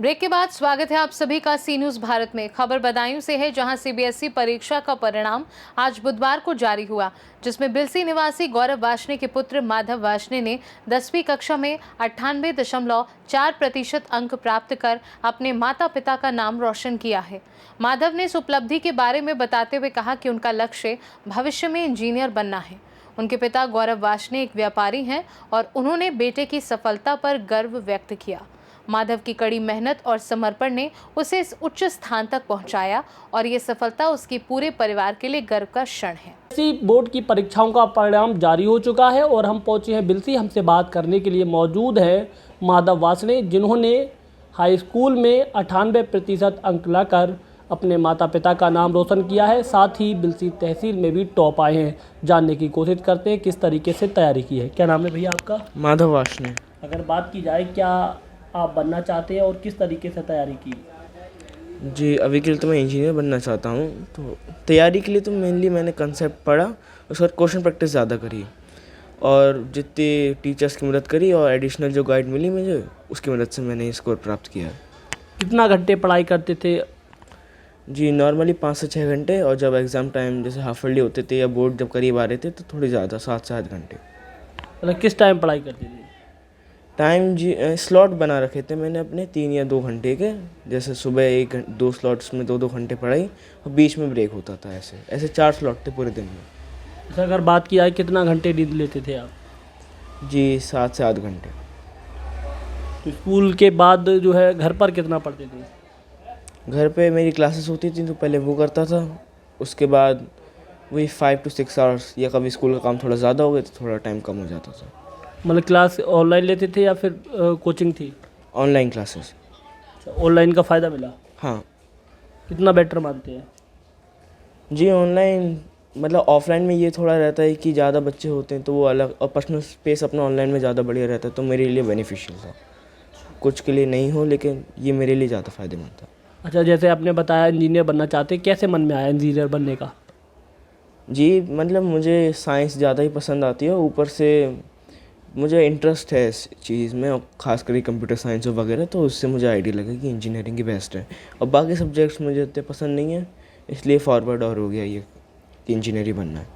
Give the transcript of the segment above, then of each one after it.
Break के बाद स्वागत है आप सभी का सी न्यूज भारत में। खबर बदायूं से है, जहां सीबीएसई परीक्षा का परिणाम आज बुधवार को जारी हुआ, जिसमें बिलसी निवासी गौरव वार्ष्णेय के पुत्र माधव वार्ष्णेय ने 10वीं कक्षा में 98.4% अंक प्राप्त कर अपने माता पिता का नाम रोशन किया है। माधव ने इस उपलब्धि के बारे में बताते हुए कहा कि उनका लक्ष्य भविष्य में इंजीनियर बनना है। उनके पिता गौरव वार्ष्णेय एक व्यापारी हैं और उन्होंने बेटे की सफलता पर गर्व व्यक्त किया। माधव की कड़ी मेहनत और समर्पण ने उसे इस उच्च स्थान तक पहुंचाया और ये सफलता उसके पूरे परिवार के लिए गर्व का क्षण है। बोर्ड की परीक्षाओं का परिणाम जारी हो चुका है और हम पहुंचे हैं बिलसी। हमसे बात करने के लिए मौजूद हैं माधव वार्ष्णेय, जिन्होंने हाई स्कूल में 98% अंक लाकर अपने माता पिता का नाम रोशन किया है। साथ ही बिलसी तहसील में भी टॉप आए हैं। जानने की कोशिश करते हैं किस तरीके से तैयारी की है। क्या नाम है भैया आपका? माधव वार्ष्णेय। अगर बात की जाए, क्या आप बनना चाहते हैं और किस तरीके से तैयारी की? जी, अभी के लिए तो मैं इंजीनियर बनना चाहता हूँ। तो तैयारी के लिए तो मेनली मैंने कंसेप्ट पढ़ा, उसके बाद क्वेश्चन प्रैक्टिस ज़्यादा करी और जितनी टीचर्स की मदद करी और एडिशनल जो गाइड मिली मुझे, उसकी मदद से मैंने स्कोर प्राप्त किया। कितना घंटे पढ़ाई करते थे? जी, नॉर्मली 5 से 6 घंटे, और जब एग्ज़ाम टाइम जैसे हाफ ईयरली होते थे या बोर्ड जब करीब आ रहे थे तो थोड़ी ज़्यादा, 7 से 8 घंटे। मतलब किस टाइम पढ़ाई करते थे? टाइम जी स्लॉट बना रखे थे मैंने अपने 3 या 2 घंटे के। जैसे सुबह 2 स्लॉट्स में 2-2 घंटे पढ़ाई और बीच में ब्रेक होता था। ऐसे 4 स्लॉट थे पूरे दिन में। अच्छा, अगर बात की जाए कितना घंटे नींद लेते थे आप? जी, 7 से 8 घंटे। तो स्कूल के बाद जो है घर पर कितना पढ़ते थे? घर पे मेरी क्लासेस होती थी तो पहले वो करता था, उसके बाद वही 5 to 6 आवर्स, या कभी स्कूल का काम थोड़ा ज़्यादा हो गया तो थोड़ा टाइम कम हो जाता था। मतलब क्लास ऑनलाइन लेते थे या फिर कोचिंग थी? Online classes. अच्छा, ऑनलाइन का फ़ायदा मिला? हाँ कितना बेटर मानते हैं? जी, ऑनलाइन मतलब ऑफलाइन में ये थोड़ा रहता है कि ज़्यादा बच्चे होते हैं तो वो अलग, और पर्सनल स्पेस अपना ऑनलाइन में ज़्यादा बढ़िया रहता है, तो मेरे लिए बेनिफिशियल था। कुछ के लिए नहीं हो, लेकिन ये मेरे लिए ज़्यादा फ़ायदेमंद था। अच्छा, जैसे आपने बताया इंजीनियर बनना चाहते हैं, कैसे मन में आया इंजीनियर बनने का? जी, मतलब मुझे साइंस ज़्यादा ही पसंद आती है, ऊपर से मुझे इंटरेस्ट है इस चीज़ में, और ख़ास करके कंप्यूटर साइंस वगैरह, तो उससे मुझे आइडिया लगा कि इंजीनियरिंग ही बेस्ट है। और बाकी सब्जेक्ट्स मुझे इतने पसंद नहीं है, इसलिए फॉरवर्ड और हो गया ये कि इंजीनियर ही बनना है।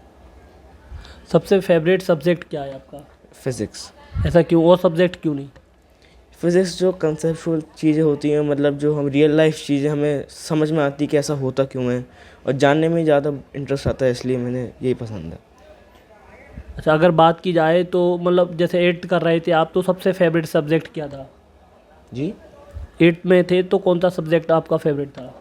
सबसे फेवरेट सब्जेक्ट क्या है आपका? फ़िज़िक्स। ऐसा क्यों? और सब्जेक्ट क्यों नहीं? फ़िज़िक्स जो कंसेप्चुअल चीज़ें होती हैं, मतलब जो हम रियल लाइफ चीज़ें हमें समझ में आती कि ऐसा होता क्यों है, और जानने में ज़्यादा इंटरेस्ट आता है, इसलिए मैंने यही पसंद है। अच्छा, अगर बात की जाए तो मतलब जैसे 8th कर रहे थे आप, तो सबसे फेवरेट सब्जेक्ट क्या था? जी 8th में थे तो कौन सा सब्जेक्ट आपका फेवरेट था?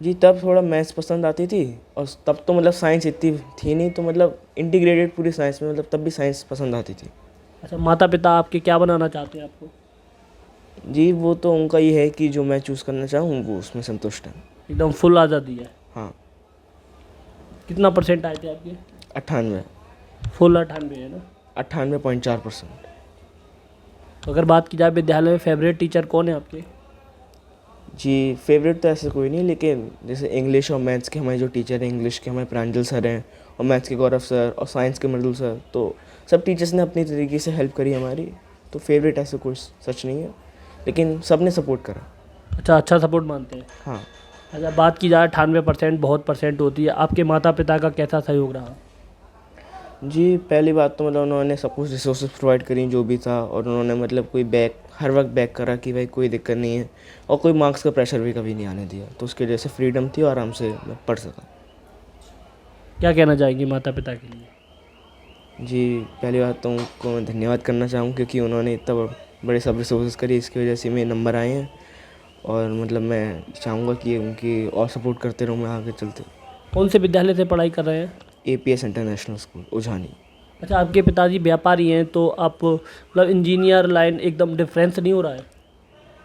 जी, तब थोड़ा मैथ्स पसंद आती थी, और तब तो मतलब साइंस इतनी थी नहीं, तो मतलब इंटीग्रेटेड पूरी साइंस में, मतलब तब भी साइंस पसंद आती थी। अच्छा, माता पिता आपके क्या बनाना चाहते हैं आपको? जी, वो तो उनका ये है कि जो मैं चूज़ करना चाहूँ वो उसमें संतुष्ट है। एकदम फुल आज़ादी है। हाँ। कितना परसेंट आए थे आपके? 98। फुल 98 है ना? 98.4%। अगर बात की जाए विद्यालय में फेवरेट टीचर कौन है आपके? जी, फेवरेट तो ऐसे कोई नहीं, लेकिन जैसे इंग्लिश और मैथ्स के हमारे जो टीचर हैं, इंग्लिश के हमारे प्रांजल सर हैं, और मैथ्स के गौरव सर, और साइंस के मृदुल सर, तो सब टीचर्स ने अपनी तरीके से हेल्प करी हमारी। तो फेवरेट ऐसे कोई सच नहीं है, लेकिन सब ने सपोर्ट करा। अच्छा सपोर्ट मानते हैं। हाँ। अच्छा, बात की जाए 98% बहुत परसेंट होती है, आपके माता पिता का कैसा सहयोग रहा? जी, पहली बात तो मतलब उन्होंने सब कुछ रिसोर्सेज प्रोवाइड करी जो भी था, और उन्होंने मतलब कोई बैक हर वक्त बैक करा कि भाई कोई दिक्कत नहीं है, और कोई मार्क्स का प्रेशर भी कभी नहीं आने दिया, तो उसकी वजह से फ्रीडम थी और आराम से मैं पढ़ सका। क्या कहना चाहेंगे माता पिता के लिए? जी, पहली बात तो उनको मैं धन्यवाद करना चाहूँ, क्योंकि उन्होंने इतना बड़े सब रिसोर्सेज करी, इसकी वजह से मेरे नंबर आए हैं, और मतलब मैं चाहूँगा कि उनकी और सपोर्ट करते रहूँ मैं आगे चलते। कौन से विद्यालय से पढ़ाई कर रहे हैं? APS international school, Ujhani. अच्छा, आपके पिताजी व्यापारी हैं, तो आप मतलब इंजीनियर लाइन एकदम डिफरेंस नहीं हो रहा है?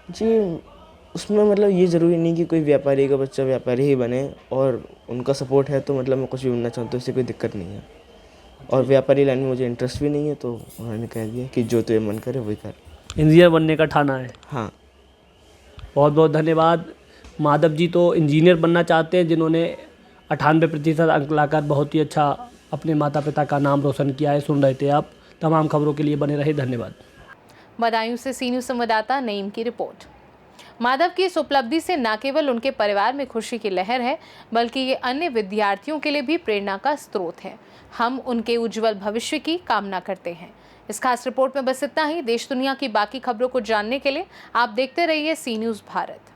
जी, उसमें मतलब ये ज़रूरी नहीं कि कोई व्यापारी का बच्चा व्यापारी ही बने, और उनका सपोर्ट है तो मतलब मैं कुछ भी बनना चाहूँ तो इससे कोई दिक्कत नहीं है। और व्यापारी लाइन में मुझे इंटरेस्ट भी नहीं है, तो उन्होंने कह दिया कि जो तुझे मन करे वही कर। इंजीनियर बनने का ठाना है। हाँ। बहुत बहुत धन्यवाद। माधव जी तो इंजीनियर बनना चाहते हैं, जिन्होंने 98% अंक लाकर बहुत ही अच्छा अपने माता पिता का नाम रोशन किया है। सुन रहे थे आप। तमाम खबरों के लिए बने रहे। धन्यवाद। बदायूं से सी न्यूज संवाददाता नईम की रिपोर्ट। माधव की इस उपलब्धि से न केवल उनके परिवार में खुशी की लहर है, बल्कि ये अन्य विद्यार्थियों के लिए भी प्रेरणा का स्रोत है। हम उनके उज्जवल भविष्य की कामना करते हैं। इस खास रिपोर्ट में बस इतना ही। देश दुनिया की बाकी खबरों को जानने के लिए आप देखते रहिए सी न्यूज़ भारत।